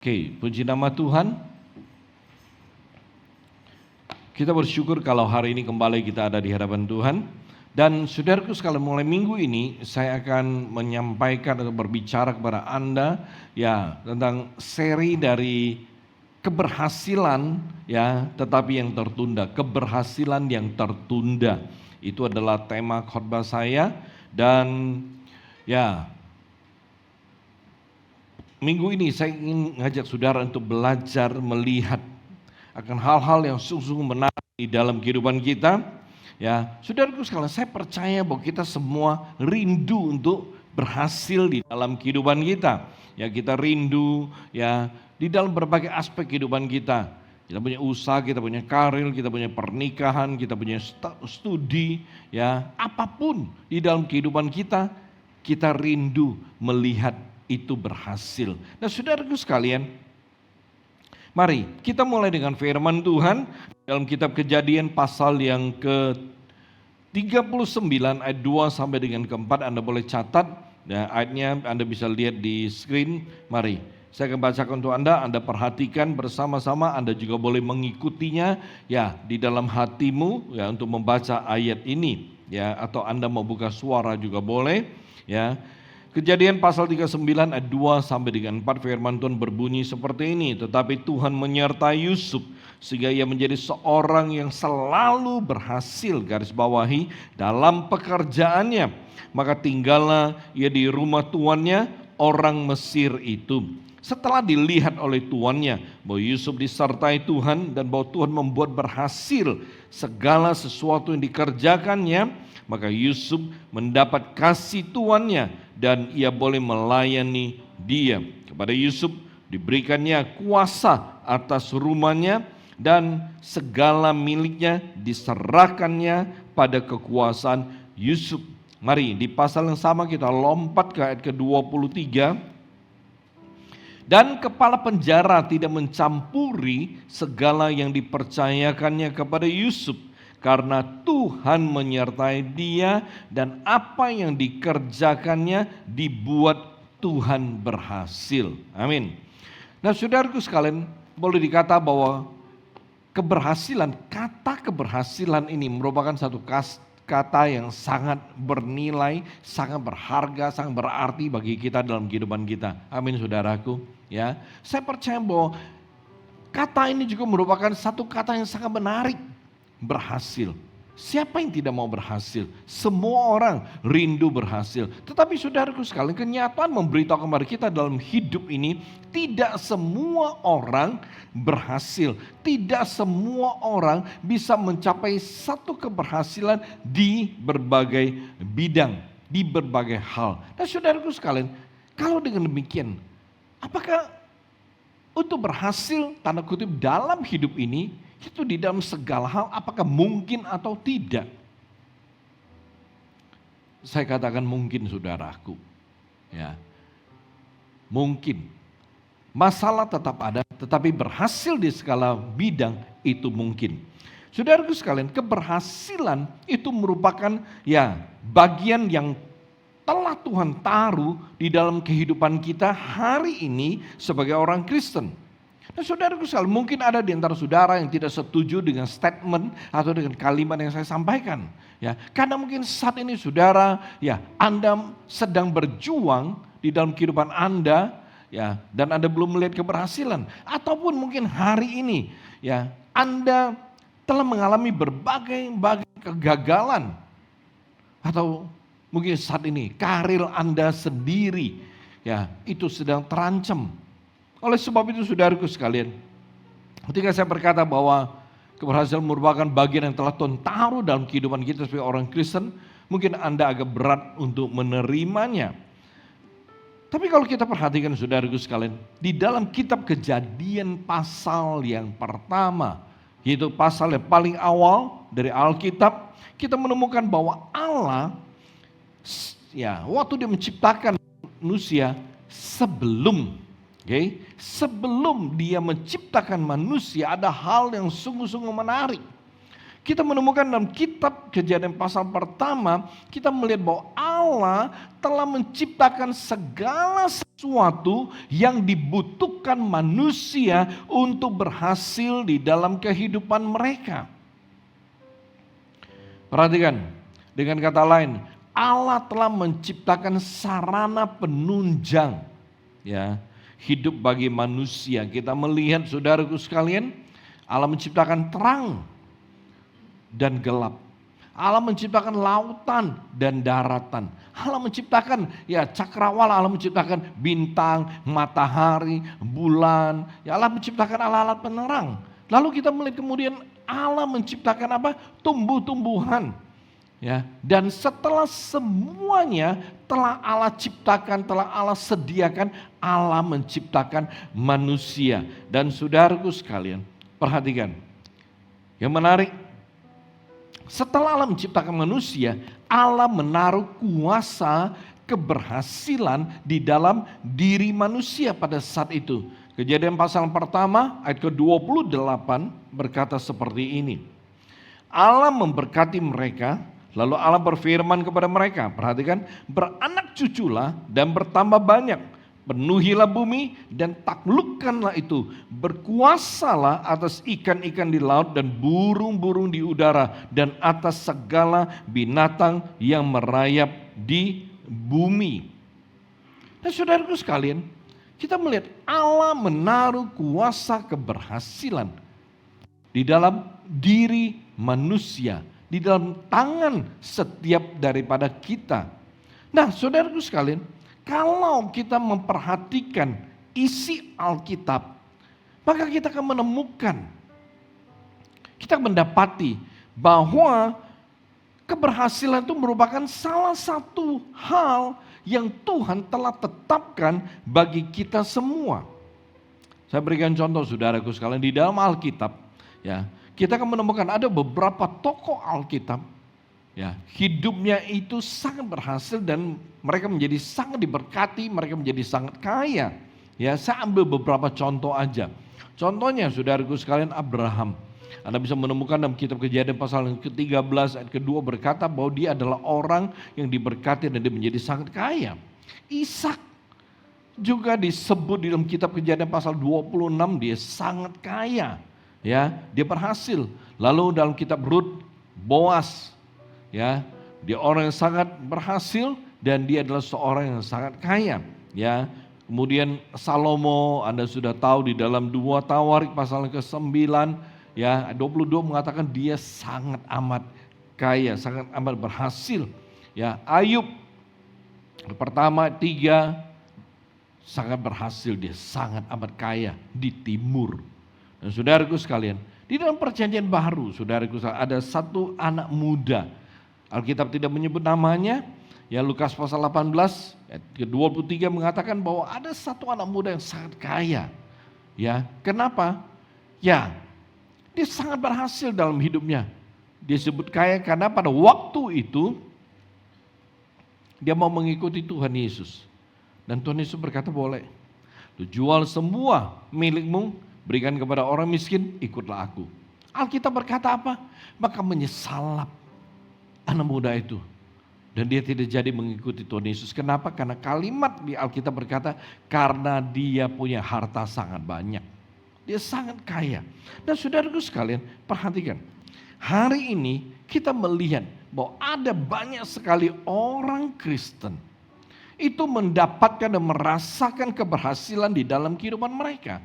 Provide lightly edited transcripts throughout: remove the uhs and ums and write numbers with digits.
Oke, puji nama Tuhan. Kita bersyukur kalau hari ini kembali kita ada di hadapan Tuhan. Dan saudaraku sekalian, mulai minggu ini saya akan menyampaikan atau berbicara kepada Anda ya tentang seri dari keberhasilan ya, tetapi yang tertunda. Keberhasilan yang tertunda. Itu adalah tema khotbah saya dan ya, minggu ini saya ingin mengajak saudara untuk belajar melihat akan hal-hal yang sungguh-sungguh menarik di dalam kehidupan kita. Ya, saudaraku sekalian, saya percaya bahwa kita semua rindu untuk berhasil di dalam kehidupan kita. Ya, kita rindu ya di dalam berbagai aspek kehidupan kita. Kita punya usaha, kita punya karir, kita punya pernikahan, kita punya studi, ya apapun di dalam kehidupan kita, kita rindu melihat itu berhasil. Nah, saudaraku sekalian, mari kita mulai dengan firman Tuhan dalam kitab Kejadian pasal yang ke-39 ayat 2 sampai dengan ke-4. Anda boleh catat, ya, ayatnya Anda bisa lihat di screen. Mari saya akan bacakan untuk Anda perhatikan bersama-sama. Anda juga boleh mengikutinya ya di dalam hatimu ya untuk membaca ayat ini ya, atau Anda mau buka suara juga boleh ya. Kejadian pasal 39 ayat 2 sampai dengan 4, firman Tuhan berbunyi seperti ini. Tetapi Tuhan menyertai Yusuf sehingga ia menjadi seorang yang selalu berhasil, garis bawahi, dalam pekerjaannya. Maka tinggallah ia di rumah tuannya, orang Mesir itu. Setelah dilihat oleh tuannya bahwa Yusuf disertai Tuhan dan bahwa Tuhan membuat berhasil segala sesuatu yang dikerjakannya, maka Yusuf mendapat kasih tuannya dan ia boleh melayani dia. Kepada Yusuf diberikannya kuasa atas rumahnya dan segala miliknya diserahkannya pada kekuasaan Yusuf. Mari di pasal yang sama kita lompat ke ayat ke-23. Dan kepala penjara tidak mencampuri segala yang dipercayakannya kepada Yusuf, karena Tuhan menyertai dia dan apa yang dikerjakannya dibuat Tuhan berhasil. Amin. Nah, saudaraku sekalian, boleh dikata bahwa keberhasilan, kata keberhasilan ini merupakan satu kata yang sangat bernilai, sangat berharga, sangat berarti bagi kita dalam kehidupan kita. Amin, saudaraku. Ya, saya percaya bahwa kata ini juga merupakan satu kata yang sangat menarik. Berhasil. Siapa yang tidak mau berhasil? Semua orang rindu berhasil. Tetapi saudaraku sekalian, kenyataan memberitahu kepada kita dalam hidup ini, tidak semua orang berhasil. Tidak semua orang bisa mencapai satu keberhasilan di berbagai bidang, di berbagai hal. Dan saudaraku sekalian, kalau dengan demikian, apakah untuk berhasil tanda kutip dalam hidup ini, itu di dalam segala hal apakah mungkin atau tidak? Saya katakan mungkin, saudaraku. Ya. Mungkin. Masalah tetap ada, tetapi berhasil di segala bidang itu mungkin. Saudaraku sekalian, keberhasilan itu merupakan ya bagian yang telah Tuhan taruh di dalam kehidupan kita hari ini sebagai orang Kristen. Nah, saudaraku sekalian, mungkin ada di antara saudara yang tidak setuju dengan statement atau dengan kalimat yang saya sampaikan. Ya, karena mungkin saat ini saudara, ya Anda sedang berjuang di dalam kehidupan Anda, ya, dan Anda belum melihat keberhasilan. Ataupun mungkin hari ini, ya Anda telah mengalami berbagai kegagalan. Atau mungkin saat ini karir Anda sendiri, ya itu sedang terancam. Oleh sebab itu saudaraku sekalian, ketika saya berkata bahwa keberhasilan merupakan bagian yang telah Tuhan taruh dalam kehidupan kita sebagai orang Kristen, mungkin Anda agak berat untuk menerimanya. Tapi kalau kita perhatikan saudaraku sekalian, di dalam kitab Kejadian pasal yang pertama, yaitu pasal yang paling awal dari Alkitab, kita menemukan bahwa Allah ya waktu dia menciptakan manusia sebelum dia menciptakan manusia, ada hal yang sungguh-sungguh menarik. Kita menemukan dalam kitab Kejadian pasal pertama, kita melihat bahwa Allah telah menciptakan segala sesuatu yang dibutuhkan manusia untuk berhasil di dalam kehidupan mereka. Perhatikan, dengan kata lain, Allah telah menciptakan sarana penunjang ya, hidup bagi manusia. Kita melihat saudaraku sekalian, Allah menciptakan terang dan gelap. Allah menciptakan lautan dan daratan. Allah menciptakan cakrawala, Allah menciptakan bintang, matahari, bulan. Ya, Allah menciptakan alat-alat penerang. Lalu kita melihat kemudian Allah menciptakan apa? Tumbuh-tumbuhan. Ya, dan setelah semuanya telah Allah ciptakan, telah Allah sediakan, Allah menciptakan manusia. Dan saudaraku sekalian, perhatikan. Yang menarik, setelah Allah menciptakan manusia, Allah menaruh kuasa keberhasilan di dalam diri manusia pada saat itu. Kejadian pasal pertama ayat ke-28 berkata seperti ini. Allah memberkati mereka, lalu Allah berfirman kepada mereka, perhatikan, beranak cuculah dan bertambah banyak, penuhilah bumi dan taklukkanlah itu, berkuasalah atas ikan-ikan di laut dan burung-burung di udara dan atas segala binatang yang merayap di bumi. Dan saudaraku sekalian, kita melihat Allah menaruh kuasa keberhasilan di dalam diri manusia, di dalam tangan setiap daripada kita. Nah, saudaraku sekalian, kalau kita memperhatikan isi Alkitab, maka kita akan menemukan, kita mendapati bahwa keberhasilan itu merupakan salah satu hal yang Tuhan telah tetapkan bagi kita semua. Saya berikan contoh saudaraku sekalian, di dalam Alkitab, ya, kita akan menemukan ada beberapa tokoh Alkitab, ya, hidupnya itu sangat berhasil dan mereka menjadi sangat diberkati, mereka menjadi sangat kaya. Ya, saya ambil beberapa contoh aja. Contohnya saudaraku sekalian, Abraham. Anda bisa menemukan dalam kitab Kejadian pasal ke-13 ayat kedua berkata bahwa dia adalah orang yang diberkati dan dia menjadi sangat kaya. Ishak juga disebut di dalam kitab Kejadian pasal 26, dia sangat kaya. Ya, dia berhasil. Lalu dalam kitab Rut, Boas, ya, dia orang yang sangat berhasil dan dia adalah seorang yang sangat kaya. Ya, kemudian Salomo, Anda sudah tahu di dalam 2 Tawarik pasal ke-9, ya, 22 mengatakan dia sangat amat kaya, sangat amat berhasil. Ya, Ayub pertama 3 sangat berhasil, dia sangat amat kaya di timur. Dan saudaraku sekalian, di dalam perjanjian baru, saudaraku sekalian, ada satu anak muda. Alkitab tidak menyebut namanya. Ya, Lukas pasal 18 ayat ke-23 mengatakan bahwa ada satu anak muda yang sangat kaya. Ya, kenapa? Ya, dia sangat berhasil dalam hidupnya. Dia sebut kaya karena pada waktu itu dia mau mengikuti Tuhan Yesus. Dan Tuhan Yesus berkata, boleh. Lu jual semua milikmu, berikan kepada orang miskin, ikutlah aku. Alkitab berkata apa? Maka menyesalap anak muda itu. Dan dia tidak jadi mengikuti Tuhan Yesus. Kenapa? Karena kalimat di Alkitab berkata, karena dia punya harta sangat banyak. Dia sangat kaya. Dan saudaraku sekalian, perhatikan. Hari ini kita melihat bahwa ada banyak sekali orang Kristen itu mendapatkan dan merasakan keberhasilan di dalam kehidupan mereka.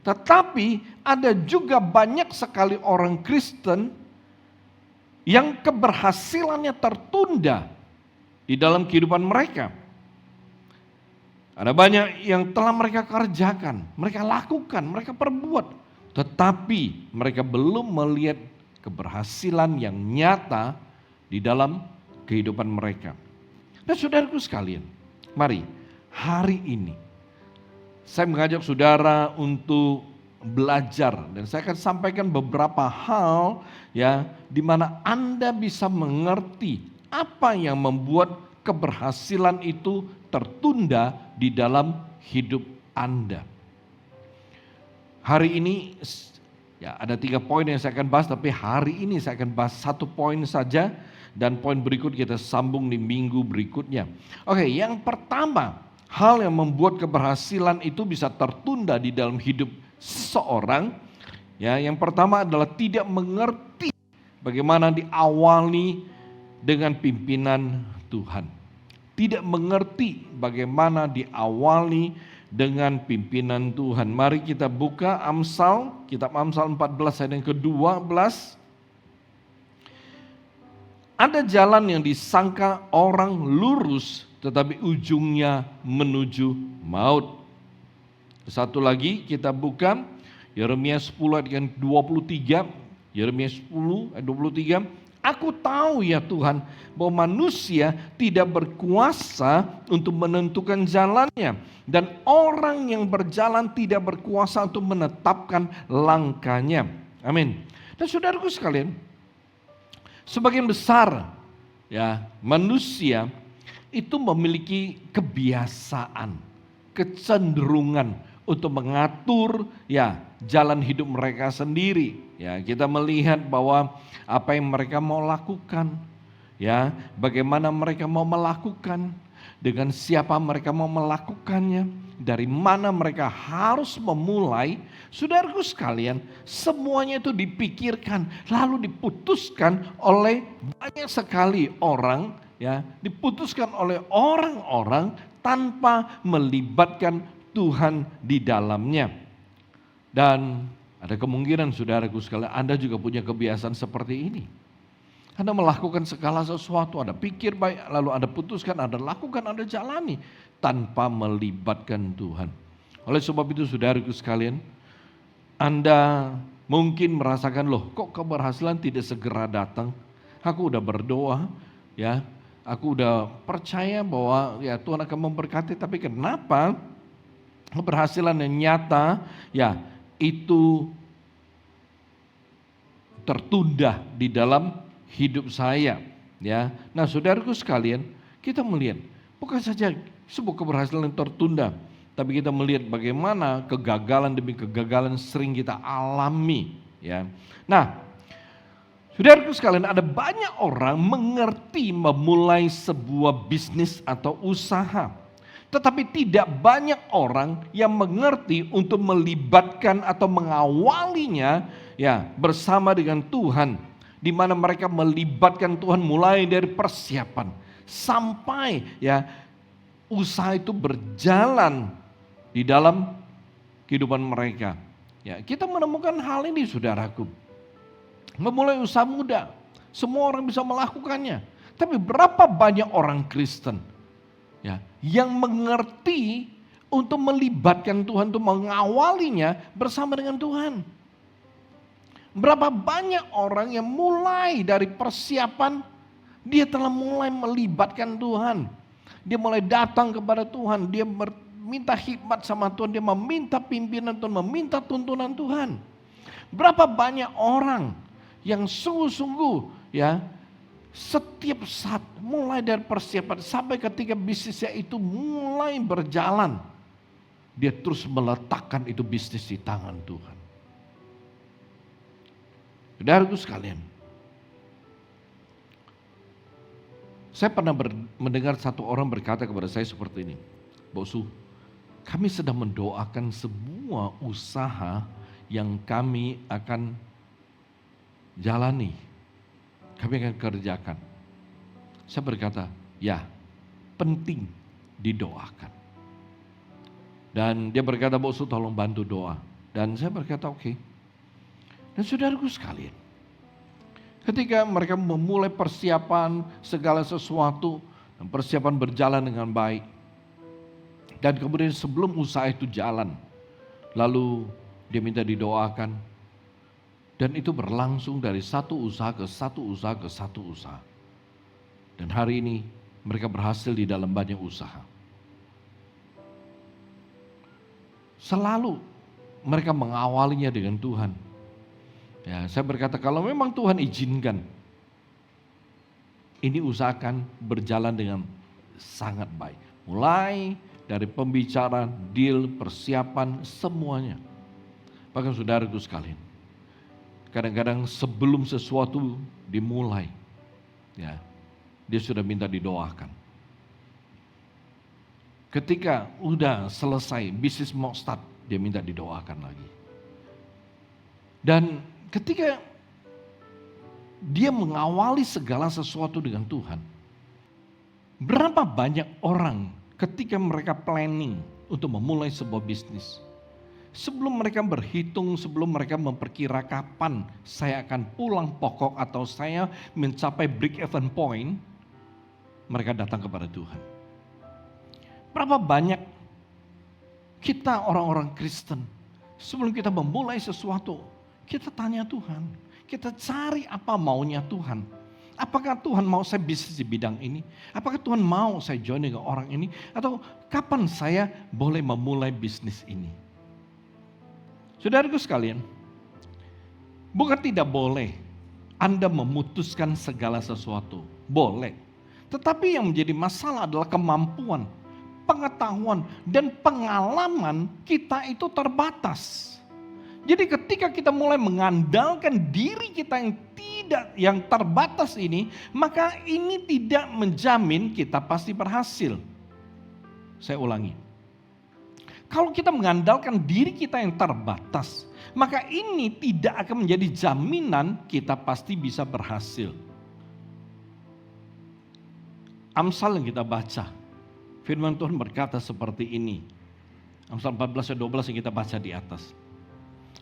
Tetapi ada juga banyak sekali orang Kristen yang keberhasilannya tertunda di dalam kehidupan mereka. Ada banyak yang telah mereka kerjakan, mereka lakukan, mereka perbuat. Tetapi mereka belum melihat keberhasilan yang nyata di dalam kehidupan mereka. Dan saudaraku sekalian, mari hari ini saya mengajak saudara untuk belajar. Dan saya akan sampaikan beberapa hal ya, di mana Anda bisa mengerti apa yang membuat keberhasilan itu tertunda di dalam hidup Anda. Hari ini ya ada 3 poin yang saya akan bahas, tapi hari ini saya akan bahas 1 poin saja. dan poin berikut kita sambung di minggu berikutnya. Oke, yang pertama, hal yang membuat keberhasilan itu bisa tertunda di dalam hidup seseorang, ya, yang pertama adalah tidak mengerti bagaimana diawali dengan pimpinan Tuhan. Tidak mengerti bagaimana diawali dengan pimpinan Tuhan. Mari kita buka Amsal, kitab Amsal 14 ayat yang ke-12. Ada jalan yang disangka orang lurus, tetapi ujungnya menuju maut. Satu lagi kita buka Yeremia 10 ayat yang 23. Yeremia 10 ayat 23. Aku tahu ya Tuhan bahwa manusia tidak berkuasa untuk menentukan jalannya, dan orang yang berjalan tidak berkuasa untuk menetapkan langkahnya. Amin. Dan saudaraku sekalian, sebagian besar ya manusia itu memiliki kebiasaan, kecenderungan untuk mengatur ya jalan hidup mereka sendiri. Ya, kita melihat bahwa apa yang mereka mau lakukan, ya, bagaimana mereka mau melakukan, dengan siapa mereka mau melakukannya, dari mana mereka harus memulai. Saudaraku sekalian, semuanya itu dipikirkan lalu diputuskan oleh banyak sekali orang, ya, diputuskan oleh orang-orang tanpa melibatkan Tuhan di dalamnya. Dan ada kemungkinan saudaraku sekalian Anda juga punya kebiasaan seperti ini. Anda melakukan segala sesuatu, Anda pikir baik, lalu Anda putuskan, Anda lakukan, Anda jalani tanpa melibatkan Tuhan. Oleh sebab itu saudaraku sekalian, Anda mungkin merasakan, loh kok keberhasilan tidak segera datang? Aku udah berdoa, ya, aku udah percaya bahwa ya Tuhan akan memberkati, tapi kenapa keberhasilan yang nyata ya itu tertunda di dalam hidup saya, ya. Nah, saudaraku sekalian, kita melihat bukan saja sebuah keberhasilan yang tertunda, tapi kita melihat bagaimana kegagalan demi kegagalan sering kita alami, ya. Nah, saudaraku sekalian, ada banyak orang mengerti memulai sebuah bisnis atau usaha. Tetapi tidak banyak orang yang mengerti untuk melibatkan atau mengawalinya ya bersama dengan Tuhan, di mana mereka melibatkan Tuhan mulai dari persiapan sampai ya usaha itu berjalan di dalam kehidupan mereka. Ya, kita menemukan hal ini saudaraku. Memulai usaha mudah, semua orang bisa melakukannya. Tapi berapa banyak orang Kristen ya, yang mengerti untuk melibatkan Tuhan, untuk mengawalinya bersama dengan Tuhan. Berapa banyak orang yang mulai dari persiapan, dia telah mulai melibatkan Tuhan. Dia mulai datang kepada Tuhan, dia minta hikmat sama Tuhan, dia meminta pimpinan Tuhan, meminta tuntunan Tuhan. Berapa banyak orang yang sungguh-sungguh ya, setiap saat mulai dari persiapan sampai ketika bisnisnya itu mulai berjalan, dia terus meletakkan itu bisnis di tangan Tuhan. Saudaraku sekalian, saya pernah mendengar satu orang berkata kepada saya seperti ini, Bosu, kami sedang mendoakan sebuah usaha yang kami akan jalani, kami akan kerjakan. Saya berkata, ya, penting didoakan. Dan dia berkata, Bosu tolong bantu doa. Dan saya berkata, oke. Dan saudaraku sekalian, ketika mereka memulai persiapan segala sesuatu, dan persiapan berjalan dengan baik, dan kemudian sebelum usaha itu jalan, lalu dia minta didoakan, dan itu berlangsung dari satu usaha ke satu usaha ke satu usaha. Dan hari ini mereka berhasil di dalam banyak usaha. Selalu mereka mengawalinya dengan Tuhan. Ya, saya berkata kalau memang Tuhan izinkan, ini usahakan berjalan dengan sangat baik. Mulai dari pembicaraan, deal, persiapan, semuanya. Bahkan saudaraku sekalian, kadang-kadang sebelum sesuatu dimulai, ya, dia sudah minta didoakan. Ketika udah selesai, bisnis mau start, dia minta didoakan lagi. Dan ketika dia mengawali segala sesuatu dengan Tuhan, berapa banyak orang ketika mereka planning untuk memulai sebuah bisnis, sebelum mereka berhitung, sebelum mereka memperkira kapan saya akan pulang pokok atau saya mencapai break even point, mereka datang kepada Tuhan. Berapa banyak kita orang-orang Kristen, sebelum kita memulai sesuatu, kita tanya Tuhan, kita cari apa maunya Tuhan. Apakah Tuhan mau saya bisnis di bidang ini? Apakah Tuhan mau saya join dengan orang ini? Atau kapan saya boleh memulai bisnis ini? Saudaraku sekalian, bukan tidak boleh Anda memutuskan segala sesuatu. Boleh. Tetapi yang menjadi masalah adalah kemampuan, pengetahuan, dan pengalaman kita itu terbatas. Jadi ketika kita mulai mengandalkan diri kita yang terbatas ini, maka ini tidak menjamin kita pasti berhasil. Saya ulangi. Kalau kita mengandalkan diri kita yang terbatas, maka ini tidak akan menjadi jaminan kita pasti bisa berhasil. Amsal yang kita baca, firman Tuhan berkata seperti ini. Amsal 14 ayat 12 yang kita baca di atas.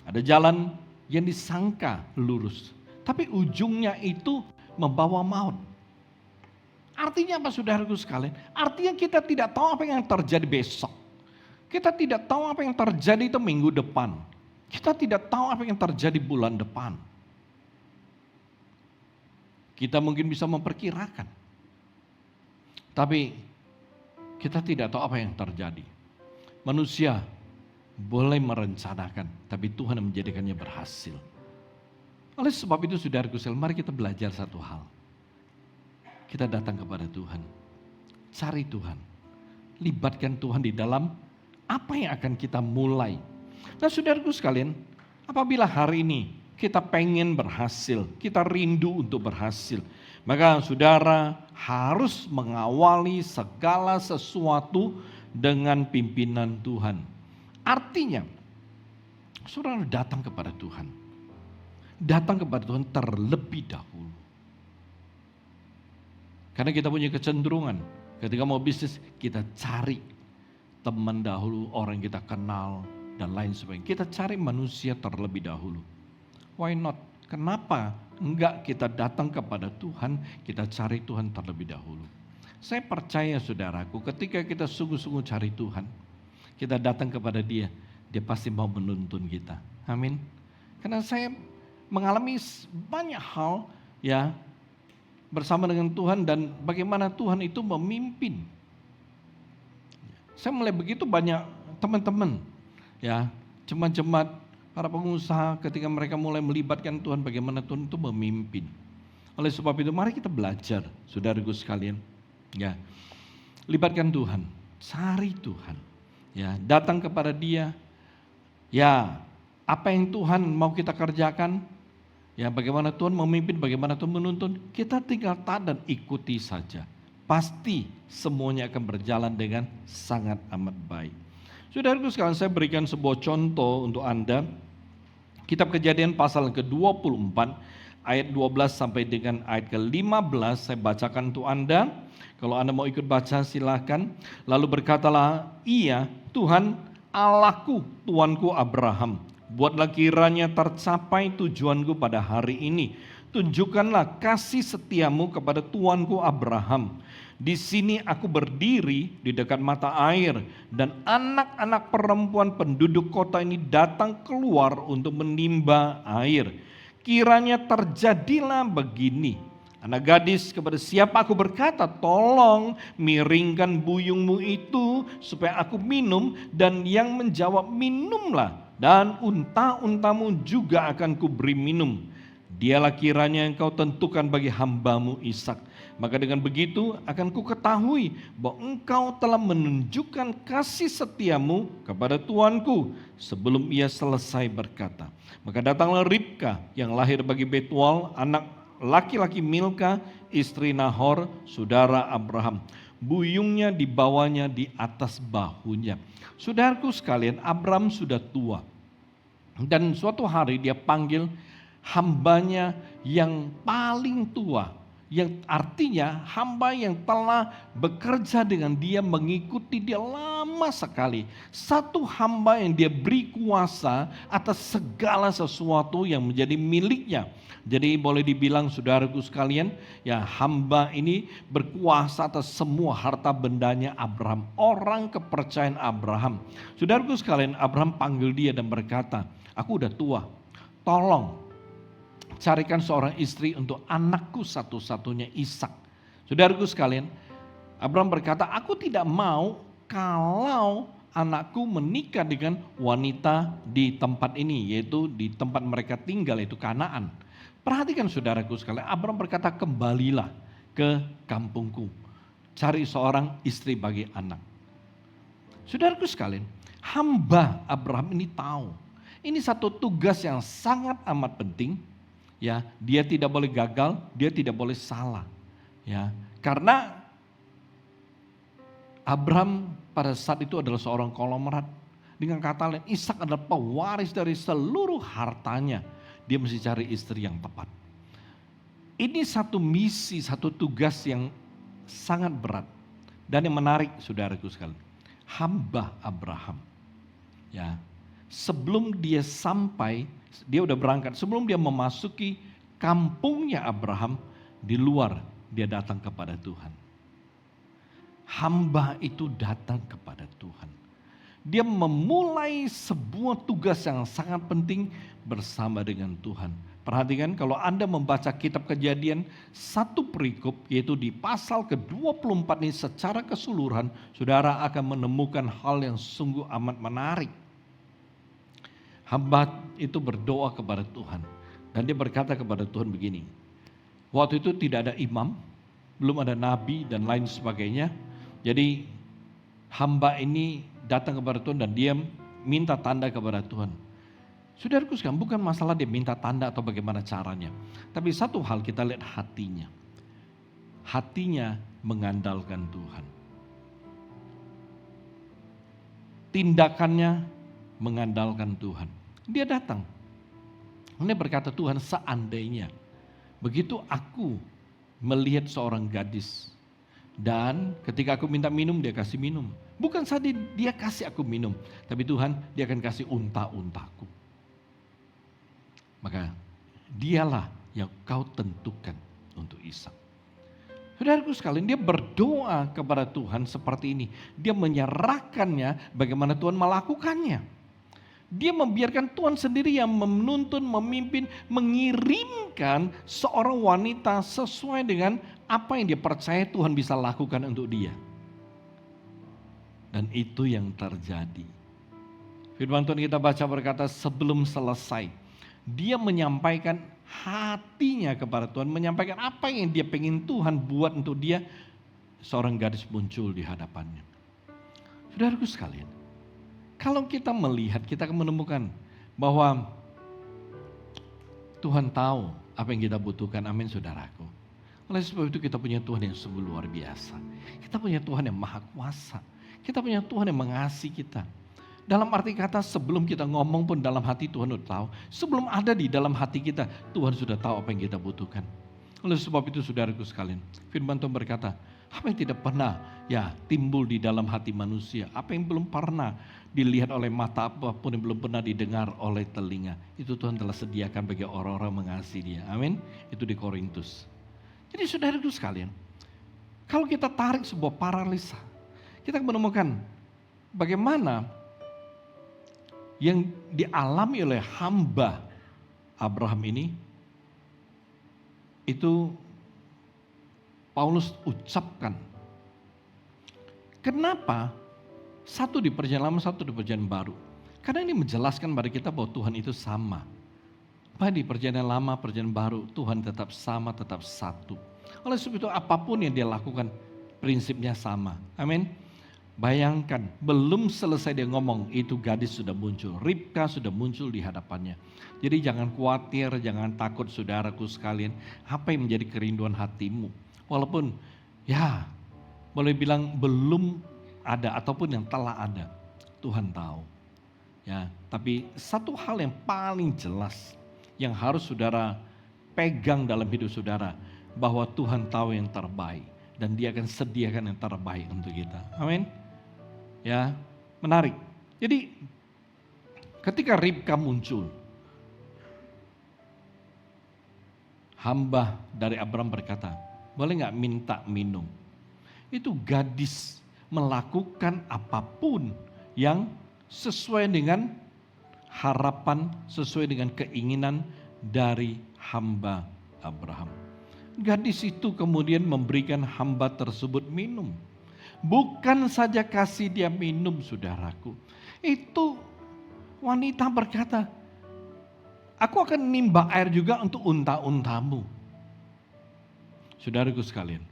Ada jalan yang disangka lurus, tapi ujungnya itu membawa maut. Artinya apa saudaraku sekalian? Artinya kita tidak tahu apa yang terjadi besok. Kita tidak tahu apa yang terjadi itu minggu depan. Kita tidak tahu apa yang terjadi bulan depan. Kita mungkin bisa memperkirakan. Tapi kita tidak tahu apa yang terjadi. Manusia boleh merencanakan, tapi Tuhan menjadikannya berhasil. Oleh sebab itu saudaraku sekalian, mari kita belajar satu hal. Kita datang kepada Tuhan. Cari Tuhan. Libatkan Tuhan di dalam apa yang akan kita mulai. Nah saudaraku sekalian, apabila hari ini kita pengen berhasil, kita rindu untuk berhasil, maka saudara harus mengawali segala sesuatu dengan pimpinan Tuhan. Artinya, saudara datang kepada Tuhan. Datang kepada Tuhan terlebih dahulu. Karena kita punya kecenderungan, ketika mau bisnis, kita cari teman dahulu, orang yang kita kenal, dan lain sebagainya. Kita cari manusia terlebih dahulu. Why not? Kenapa enggak kita datang kepada Tuhan, kita cari Tuhan terlebih dahulu. Saya percaya saudaraku, ketika kita sungguh-sungguh cari Tuhan, kita datang kepada Dia, Dia pasti mau menuntun kita. Amin. Karena saya mengalami banyak hal ya bersama dengan Tuhan dan bagaimana Tuhan itu memimpin. Saya mulai begitu banyak teman-teman ya, jemaat-jemaat, para pengusaha ketika mereka mulai melibatkan Tuhan, bagaimana Tuhan itu memimpin. Oleh sebab itu mari kita belajar, saudaraku sekalian, ya, libatkan Tuhan, cari Tuhan, ya, datang kepada Dia, ya, apa yang Tuhan mau kita kerjakan, ya, bagaimana Tuhan memimpin, bagaimana Tuhan menuntun, kita tinggal taat dan ikuti saja. Pasti semuanya akan berjalan dengan sangat amat baik. Saudaraku sekalian, saya berikan sebuah contoh untuk Anda. Kitab Kejadian pasal ke-24 ayat 12 sampai dengan ayat ke-15 saya bacakan untuk Anda. Kalau Anda mau ikut baca silakan. Lalu berkatalah ia, Tuhan Allahku, Tuanku Abraham, buatlah kiranya tercapai tujuanku pada hari ini. Tunjukkanlah kasih setiamu kepada Tuanku Abraham. Di sini aku berdiri di dekat mata air dan anak-anak perempuan penduduk kota ini datang keluar untuk menimba air. Kiranya terjadilah begini. Anak gadis kepada siapa aku berkata, tolong miringkan buyungmu itu supaya aku minum, dan yang menjawab minumlah, dan unta-untamu juga akan kuberi minum. Dialah kiranya yang kau tentukan bagi hambamu Ishak. Maka dengan begitu akan ku ketahui bahwa engkau telah menunjukkan kasih setiamu kepada tuanku. Sebelum ia selesai berkata, maka datanglah Ribka yang lahir bagi Betuel, anak laki-laki Milka, istri Nahor, saudara Abraham. Buyungnya dibawanya di atas bahunya. Saudaraku sekalian, Abraham sudah tua. Dan suatu hari dia panggil hambanya yang paling tua. Yang artinya hamba yang telah bekerja dengan dia, mengikuti dia lama sekali. Satu hamba yang dia beri kuasa atas segala sesuatu yang menjadi miliknya. Jadi boleh dibilang saudaraku sekalian, ya hamba ini berkuasa atas semua harta bendanya Abraham. Orang kepercayaan Abraham. Saudaraku sekalian, Abraham panggil dia dan berkata, aku udah tua, tolong carikan seorang istri untuk anakku satu-satunya Ishak. Saudaraku sekalian, Abraham berkata, aku tidak mau kalau anakku menikah dengan wanita di tempat ini, yaitu di tempat mereka tinggal, yaitu Kanaan. Perhatikan saudaraku sekalian, Abraham berkata, kembalilah ke kampungku, cari seorang istri bagi anak. Saudaraku sekalian, hamba Abraham ini tahu, ini satu tugas yang sangat amat penting. Ya, dia tidak boleh gagal, dia tidak boleh salah. Ya, karena Abraham pada saat itu adalah seorang konglomerat. Dengan kata lain, Ishak adalah pewaris dari seluruh hartanya. Dia mesti cari istri yang tepat. Ini satu misi, satu tugas yang sangat berat. Dan yang menarik saudaraku sekalian, hamba Abraham. Ya, sebelum dia sampai, dia udah berangkat. Sebelum dia memasuki kampungnya Abraham, di luar dia datang kepada Tuhan. Hamba itu datang kepada Tuhan. Dia memulai sebuah tugas yang sangat penting bersama dengan Tuhan. Perhatikan kalau Anda membaca kitab Kejadian, satu perikop yaitu di pasal ke-24 ini secara keseluruhan, saudara akan menemukan hal yang sungguh amat menarik. Hamba itu berdoa kepada Tuhan. Dan dia berkata kepada Tuhan begini. Waktu itu tidak ada imam, belum ada nabi dan lain sebagainya. Jadi hamba ini datang kepada Tuhan dan dia minta tanda kepada Tuhan. Saudaraku sekalian, bukan masalah dia minta tanda atau bagaimana caranya. Tapi satu hal kita lihat hatinya. Hatinya mengandalkan Tuhan. Tindakannya mengandalkan Tuhan. Dia datang. Dia berkata, Tuhan, seandainya begitu aku melihat seorang gadis dan ketika aku minta minum dia kasih minum. Bukan saja dia kasih aku minum, tapi Tuhan dia akan kasih unta-untaku. Maka dialah yang kau tentukan untuk Ishak. Saudaraku sekalian, dia berdoa kepada Tuhan seperti ini. Dia menyerahkannya bagaimana Tuhan melakukannya. Dia membiarkan Tuhan sendiri yang menuntun, memimpin, mengirimkan seorang wanita sesuai dengan apa yang dia percaya Tuhan bisa lakukan untuk dia. Dan itu yang terjadi. Firman Tuhan kita baca berkata, sebelum selesai, dia menyampaikan hatinya kepada Tuhan, menyampaikan apa yang dia pengen Tuhan buat untuk dia. Seorang gadis muncul di hadapannya. Saudaraku sekalian, kalau kita melihat, kita akan menemukan bahwa Tuhan tahu apa yang kita butuhkan. Amin saudaraku. Oleh sebab itu kita punya Tuhan yang sungguh luar biasa. Kita punya Tuhan yang maha kuasa. Kita punya Tuhan yang mengasihi kita. Dalam arti kata sebelum kita ngomong pun dalam hati Tuhan sudah tahu. Sebelum ada di dalam hati kita, Tuhan sudah tahu apa yang kita butuhkan. Oleh sebab itu saudaraku sekalian, firman Tuhan berkata, apa yang tidak pernah ya timbul di dalam hati manusia, apa yang belum pernah dilihat oleh mata, apapun yang belum pernah didengar oleh telinga, itu Tuhan telah sediakan bagi orang-orang mengasihi dia. Amin. Itu di Korintus. Jadi saudaraku sekalian, kalau kita tarik sebuah paralisa, kita menemukan bagaimana yang dialami oleh hamba Abraham ini, itu Paulus ucapkan. Kenapa? Satu di perjanjian lama, satu di perjanjian baru. Karena ini menjelaskan pada kita bahwa Tuhan itu sama. Baik di perjanjian lama, perjanjian baru, Tuhan tetap sama, tetap satu. Oleh sebab itu apapun yang dia lakukan, prinsipnya sama. Amin. Bayangkan, belum selesai dia ngomong, itu gadis sudah muncul. Ribka sudah muncul di hadapannya. Jadi jangan khawatir, jangan takut saudaraku sekalian. Apa yang menjadi kerinduan hatimu? Walaupun ya boleh bilang belum ada ataupun yang telah ada. Tuhan tahu. Ya, tapi satu hal yang paling jelas yang harus saudara pegang dalam hidup saudara. Bahwa Tuhan tahu yang terbaik. Dan dia akan sediakan yang terbaik untuk kita. Amin. Ya, menarik. Jadi ketika Ribka muncul, hamba dari Abraham berkata, boleh nggak minta minum? Itu gadis melakukan apapun yang sesuai dengan harapan, sesuai dengan keinginan dari hamba Abraham. Gadis itu kemudian memberikan hamba tersebut minum. Bukan saja kasih dia minum, saudaraku. Itu wanita berkata, aku akan nimba air juga untuk unta-untamu. Saudaraku sekalian,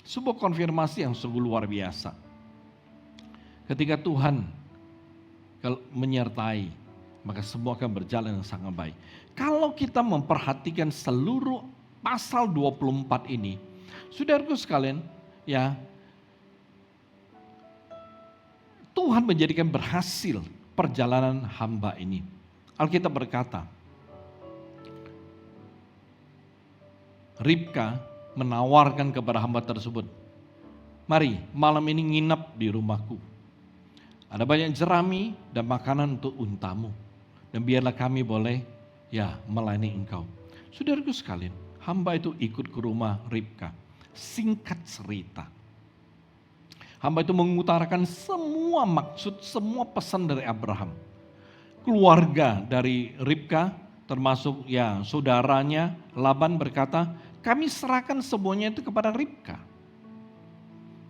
sebuah konfirmasi yang sungguh luar biasa. Ketika Tuhan menyertai, maka semua akan berjalan yang sangat baik. Kalau kita memperhatikan seluruh pasal 24 ini, saudaraku sekalian, ya, Tuhan menjadikan berhasil perjalanan hamba ini. Alkitab berkata, Ribka menawarkan kepada hamba tersebut, mari malam ini nginap di rumahku. Ada banyak jerami dan makanan untuk untamu. Dan biarlah kami boleh melayani engkau. Saudaraku sekalian, hamba itu ikut ke rumah Ribka. Singkat cerita, hamba itu mengutarakan semua maksud, semua pesan dari Abraham. Keluarga dari Ribka, termasuk saudaranya Laban berkata, kami serahkan semuanya itu kepada Ribka.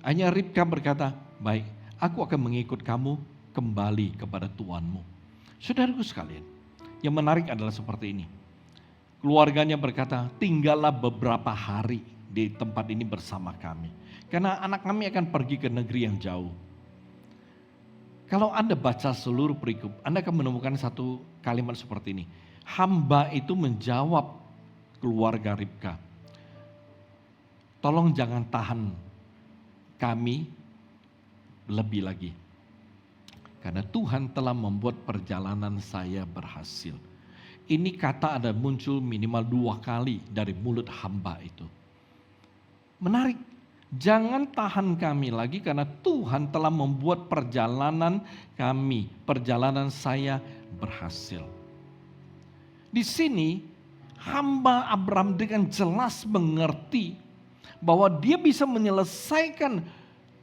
Hanya Ribka berkata, baik, aku akan mengikut kamu kembali kepada tuanmu. Saudaraku sekalian, yang menarik adalah seperti ini. Keluarganya berkata, tinggallah beberapa hari di tempat ini bersama kami. Karena anak kami akan pergi ke negeri yang jauh. Kalau Anda baca seluruh perikop, Anda akan menemukan satu kalimat seperti ini. Hamba itu menjawab keluarga Ribka, tolong jangan tahan kami lebih lagi. Karena Tuhan telah membuat perjalanan saya berhasil. Ini kata ada muncul minimal 2 kali dari mulut hamba itu. Menarik. Jangan tahan kami lagi karena Tuhan telah membuat perjalanan kami, perjalanan saya berhasil. Di sini hamba Abraham dengan jelas mengerti bahwa dia bisa menyelesaikan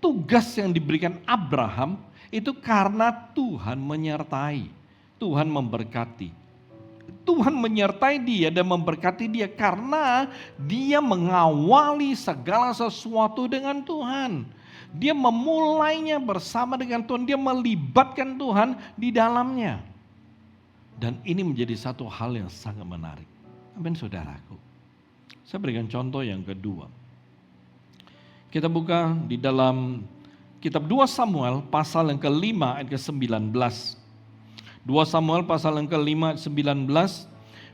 tugas yang diberikan Abraham itu karena Tuhan menyertai, Tuhan memberkati. Tuhan menyertai dia dan memberkati dia karena dia mengawali segala sesuatu dengan Tuhan. Dia memulainya bersama dengan Tuhan, dia melibatkan Tuhan di dalamnya. Dan ini menjadi satu hal yang sangat menarik. Amin saudaraku. Saya berikan contoh yang kedua. Kita buka di dalam kitab 2 Samuel pasal yang ke-5 ayat ke-19. 2 Samuel pasal yang ke-5 ayat 19,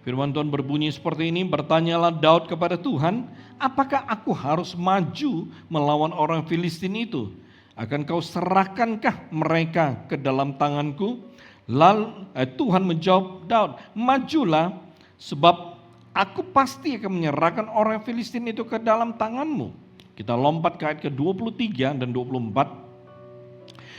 firman Tuhan berbunyi seperti ini, bertanyalah Daud kepada Tuhan, apakah aku harus maju melawan orang Filistin itu? Akan kau serahkankah mereka ke dalam tanganku? Lalu Tuhan menjawab Daud, majulah sebab aku pasti akan menyerahkan orang Filistin itu ke dalam tanganmu. Kita lompat ke ayat ke-23 dan 24.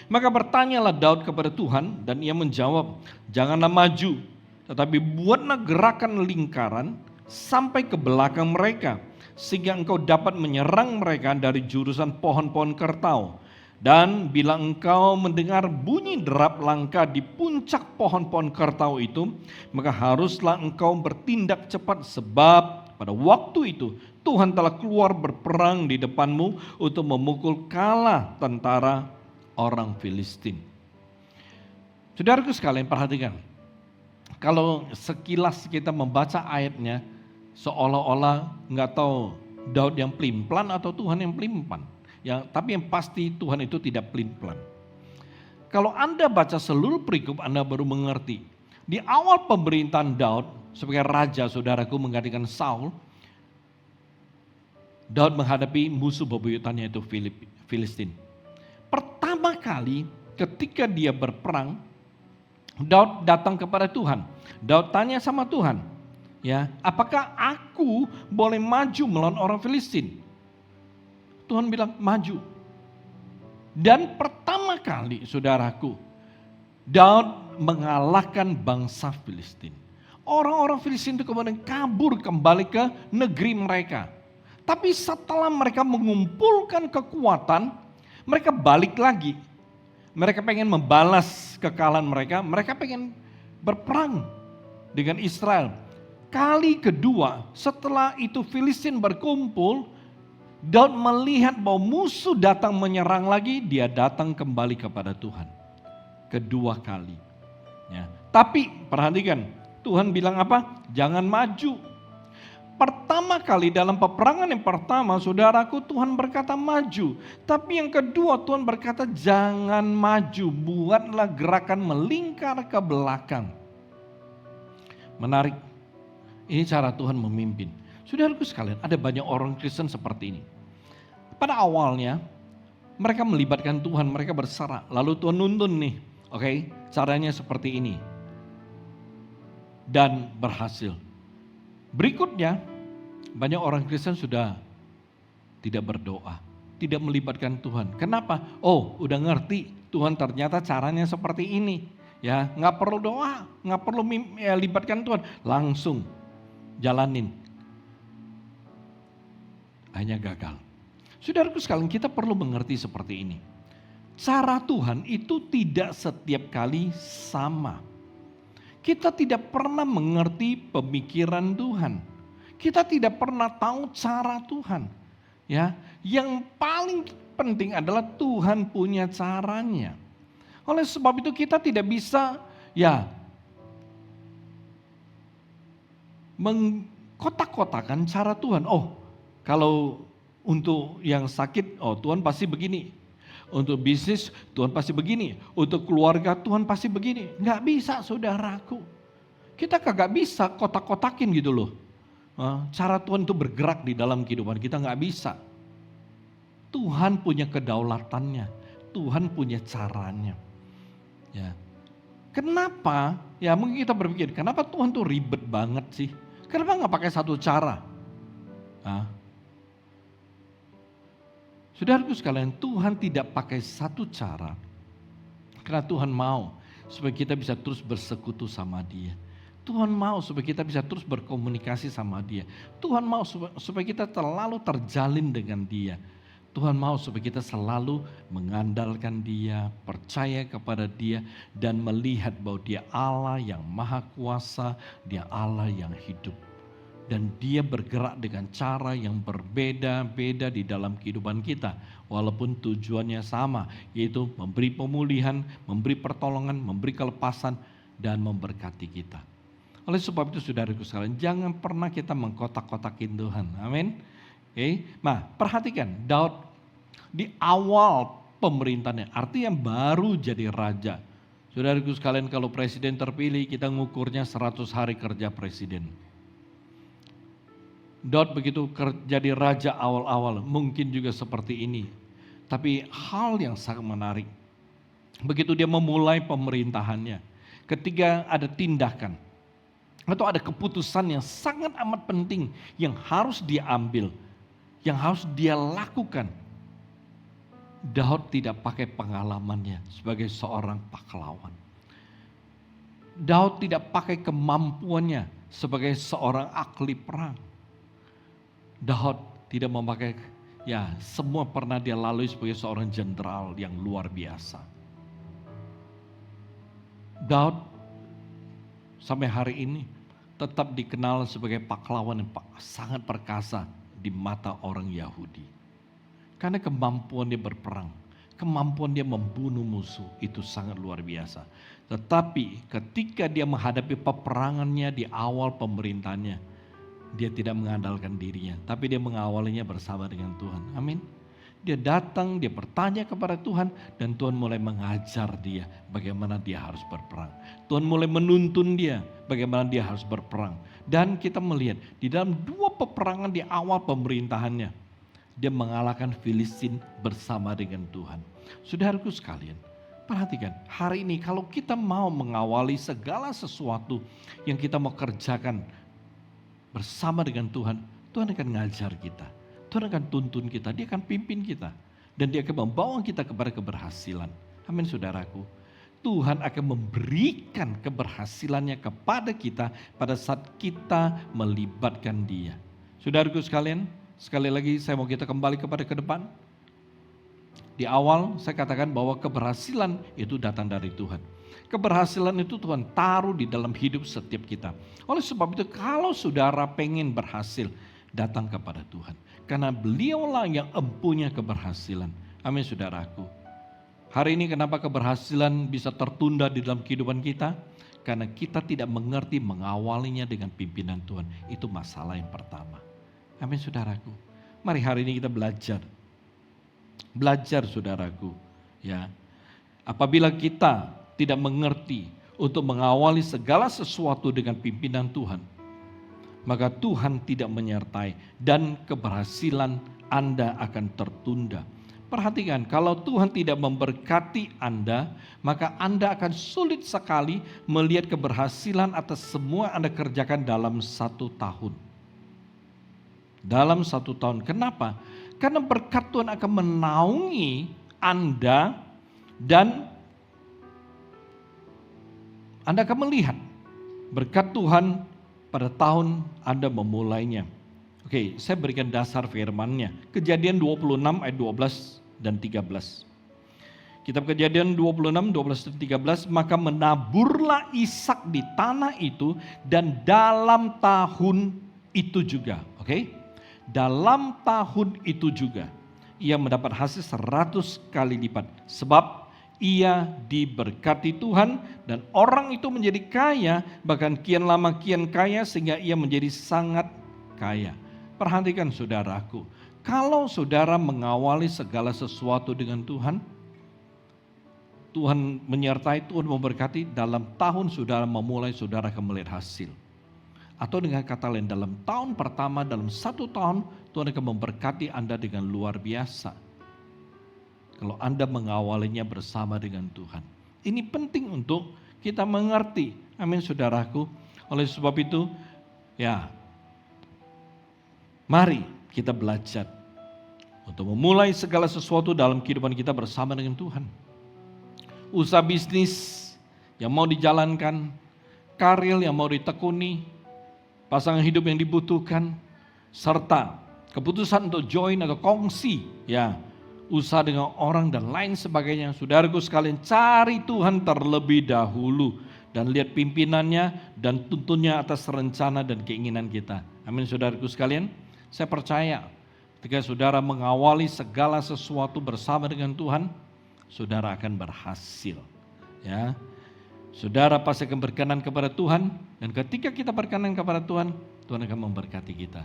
Maka bertanyalah Daud kepada Tuhan dan ia menjawab, janganlah maju, tetapi buatlah gerakan lingkaran sampai ke belakang mereka, sehingga engkau dapat menyerang mereka dari jurusan pohon-pohon kertau. Dan bila engkau mendengar bunyi derap langkah di puncak pohon-pohon kertau itu, maka haruslah engkau bertindak cepat sebab pada waktu itu Tuhan telah keluar berperang di depanmu untuk memukul kalah tentara orang Filistin. Saudaraku sekalian perhatikan. Kalau sekilas kita membaca ayatnya seolah-olah nggak tahu Daud yang pelin-pelan atau Tuhan yang pelin-pelan. Tapi yang pasti Tuhan itu tidak pelin-pelan. Kalau Anda baca seluruh perikop, Anda baru mengerti. Di awal pemerintahan Daud sebagai raja, saudaraku, menggantikan Saul, Daud menghadapi musuh bebuyutannya itu Filistin. Pertama kali ketika dia berperang, Daud datang kepada Tuhan. Daud tanya sama Tuhan, ya, apakah aku boleh maju melawan orang Filistin? Tuhan bilang maju. Dan pertama kali, saudaraku, Daud mengalahkan bangsa Filistin. Orang-orang Filistin itu kemudian kabur kembali ke negeri mereka. Tapi setelah mereka mengumpulkan kekuatan, mereka balik lagi. Mereka pengen membalas kekalahan mereka. Mereka pengen berperang dengan Israel. Kali kedua setelah itu Filistin berkumpul, Daud melihat bahwa musuh datang menyerang lagi, dia datang kembali kepada Tuhan. Kedua kali. Ya. Tapi perhatikan, Tuhan bilang apa? Jangan maju. Pertama kali dalam peperangan yang pertama, saudaraku, Tuhan berkata maju. Tapi yang kedua Tuhan berkata jangan maju, buatlah gerakan melingkar ke belakang. Menarik, ini cara Tuhan memimpin. Saudaraku sekalian, ada banyak orang Kristen seperti ini. Pada awalnya, mereka melibatkan Tuhan, mereka berserah. Lalu Tuhan nuntun nih, oke, caranya seperti ini. Dan berhasil. Berikutnya, banyak orang Kristen sudah tidak berdoa, tidak melibatkan Tuhan. Kenapa? Oh, udah ngerti Tuhan ternyata caranya seperti ini. Ya, nggak perlu doa, nggak perlu libatkan Tuhan, langsung jalanin. Hanya gagal. Saudaraku sekalian, kita perlu mengerti seperti ini. Cara Tuhan itu tidak setiap kali sama. Kita tidak pernah mengerti pemikiran Tuhan. Kita tidak pernah tahu cara Tuhan. Ya, yang paling penting adalah Tuhan punya caranya. Oleh sebab itu kita tidak bisa mengkotak-kotakan cara Tuhan. Oh, kalau untuk yang sakit, oh Tuhan pasti begini. Untuk bisnis, Tuhan pasti begini. Untuk keluarga, Tuhan pasti begini. Nggak bisa, saudaraku. Kita kagak bisa kotak-kotakin gitu loh. Cara Tuhan itu bergerak di dalam kehidupan kita, nggak bisa. Tuhan punya kedaulatannya. Tuhan punya caranya. Ya. Kenapa? Ya mungkin kita berpikir, kenapa Tuhan tuh ribet banget sih? Kenapa nggak pakai satu cara? Saudaraku sekalian, Tuhan tidak pakai satu cara. Karena Tuhan mau supaya kita bisa terus bersekutu sama Dia. Tuhan mau supaya kita bisa terus berkomunikasi sama Dia. Tuhan mau supaya kita selalu terjalin dengan Dia. Tuhan mau supaya kita selalu mengandalkan Dia, percaya kepada Dia, dan melihat bahwa Dia Allah yang maha kuasa, Dia Allah yang hidup. Dan Dia bergerak dengan cara yang berbeda-beda di dalam kehidupan kita. Walaupun tujuannya sama, yaitu memberi pemulihan, memberi pertolongan, memberi kelepasan, dan memberkati kita. Oleh sebab itu saudaraku sekalian, jangan pernah kita mengkotak-kotakin Tuhan. Amin. Oke. Nah, perhatikan Daud di awal pemerintahnya, artinya baru jadi raja. Saudaraku sekalian, kalau presiden terpilih, kita ngukurnya 100 hari kerja presiden. Daud begitu jadi raja awal-awal, mungkin juga seperti ini. Tapi hal yang sangat menarik, begitu dia memulai pemerintahannya, ketika ada tindakan, atau ada keputusan yang sangat amat penting yang harus dia ambil, yang harus dia lakukan. Daud tidak pakai pengalamannya sebagai seorang pahlawan. Daud tidak pakai kemampuannya sebagai seorang ahli perang. Daud tidak memakai, semua pernah dia lalui sebagai seorang jenderal yang luar biasa. Daud sampai hari ini tetap dikenal sebagai pahlawan yang sangat perkasa di mata orang Yahudi. Karena kemampuan dia berperang, kemampuan dia membunuh musuh itu sangat luar biasa. Tetapi ketika dia menghadapi peperangannya di awal pemerintahannya, dia tidak mengandalkan dirinya, tapi dia mengawalinya bersama dengan Tuhan. Amin. Dia datang, dia bertanya kepada Tuhan, dan Tuhan mulai mengajar dia bagaimana dia harus berperang. Tuhan mulai menuntun dia bagaimana dia harus berperang. Dan kita melihat di dalam 2 peperangan di awal pemerintahannya, dia mengalahkan Filistin bersama dengan Tuhan. Saudaraku sekalian, perhatikan, hari ini kalau kita mau mengawali segala sesuatu yang kita mau kerjakan bersama dengan Tuhan, Tuhan akan ngajar kita. Tuhan akan tuntun kita, dia akan pimpin kita. Dan dia akan membawa kita kepada keberhasilan. Amin saudaraku. Tuhan akan memberikan keberhasilannya kepada kita pada saat kita melibatkan dia. Saudaraku sekalian, sekali lagi saya mau kita kembali kepada ke depan. Di awal saya katakan bahwa keberhasilan itu datang dari Tuhan. Keberhasilan itu Tuhan taruh di dalam hidup setiap kita. Oleh sebab itu kalau saudara pengen berhasil, datang kepada Tuhan. Karena beliaulah yang empunya keberhasilan. Amin saudaraku. Hari ini kenapa keberhasilan bisa tertunda di dalam kehidupan kita? Karena kita tidak mengerti mengawalinya dengan pimpinan Tuhan. Itu masalah yang pertama. Amin saudaraku. Mari hari ini kita belajar. Belajar saudaraku. Ya. Apabila kita tidak mengerti untuk mengawali segala sesuatu dengan pimpinan Tuhan, maka Tuhan tidak menyertai dan keberhasilan Anda akan tertunda. Perhatikan, kalau Tuhan tidak memberkati Anda, maka Anda akan sulit sekali melihat keberhasilan atas semua Anda kerjakan dalam 1 tahun. Dalam 1 tahun. Kenapa? Karena berkat Tuhan akan menaungi Anda dan Anda akan melihat berkat Tuhan pada tahun Anda memulainya. Oke, saya berikan dasar firman-Nya. Kejadian 26 ayat 12 dan 13. Kitab Kejadian 26, 12 dan 13, maka menaburlah Ishak di tanah itu dan dalam tahun itu juga. Oke? Dalam tahun itu juga ia mendapat hasil 100 kali lipat. Sebab ia diberkati Tuhan dan orang itu menjadi kaya, bahkan kian lama kian kaya sehingga ia menjadi sangat kaya. Perhatikan saudaraku, kalau saudara mengawali segala sesuatu dengan Tuhan, Tuhan menyertai, Tuhan memberkati, dalam tahun saudara memulai saudara akan melihat hasil. Atau dengan kata lain, dalam tahun pertama, dalam 1 tahun Tuhan akan memberkati Anda dengan luar biasa. Kalau Anda mengawalinya bersama dengan Tuhan. Ini penting untuk kita mengerti. Amin saudaraku. Oleh sebab itu, ya, mari kita belajar untuk memulai segala sesuatu dalam kehidupan kita bersama dengan Tuhan. Usaha bisnis yang mau dijalankan, karir yang mau ditekuni, pasangan hidup yang dibutuhkan, serta keputusan untuk join atau kongsi, ya, usaha dengan orang dan lain sebagainya. Saudaraku sekalian, cari Tuhan terlebih dahulu dan lihat pimpinannya dan tuntunnya atas rencana dan keinginan kita. Amin saudaraku sekalian. Saya percaya ketika saudara mengawali segala sesuatu bersama dengan Tuhan, saudara akan berhasil. Ya, saudara pasti akan berkenan kepada Tuhan, dan ketika kita berkenan kepada Tuhan, Tuhan akan memberkati kita.